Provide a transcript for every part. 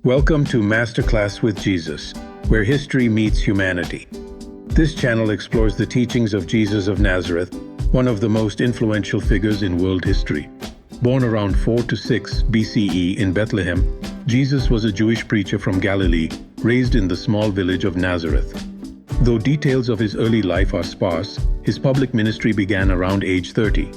Welcome to Masterclass with Jesus, where history meets humanity. This channel explores the teachings of Jesus of Nazareth, one of the most influential figures in world history. Born around 4 to 6 BCE in Bethlehem, Jesus was a Jewish preacher from Galilee, raised in the small village of Nazareth. Though details of his early life are sparse, his public ministry began around age 30.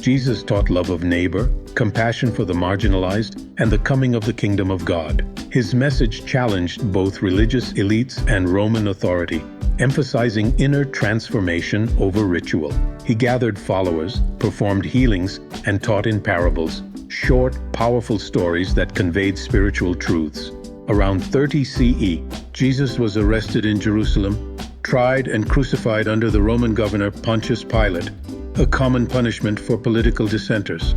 Jesus taught love of neighbor, compassion for the marginalized, and the coming of the kingdom of God. His message challenged both religious elites and Roman authority, emphasizing inner transformation over ritual. He gathered followers, performed healings, and taught in parables, short, powerful stories that conveyed spiritual truths. Around 30 CE, Jesus was arrested in Jerusalem, tried and crucified under the Roman governor Pontius Pilate, a common punishment for political dissenters.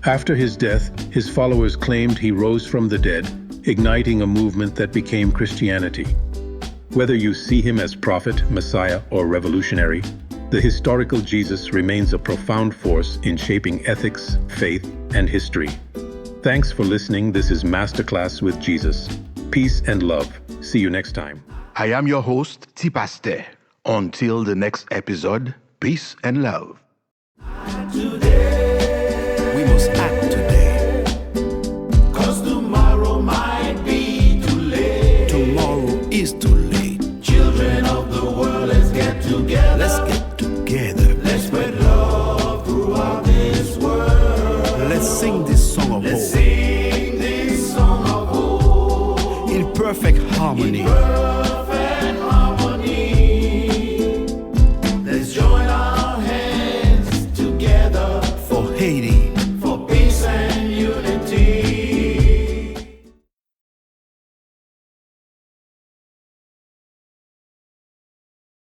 After his death, his followers claimed he rose from the dead, igniting a movement that became Christianity. Whether you see him as prophet, Messiah, or revolutionary, the historical Jesus remains a profound force in shaping ethics, faith, and history. Thanks for listening. This is Masterclass with Jesus. Peace and love. See you next time. I am your host, T-Pastor. Until the next episode, peace and love. We must act today. 'Cause tomorrow might be too late. Tomorrow is too late. Children of the world, let's get together. Let's get together. Let's spread love throughout this world. Let's sing this song of Let's hope sing this song of hope. in perfect harmony.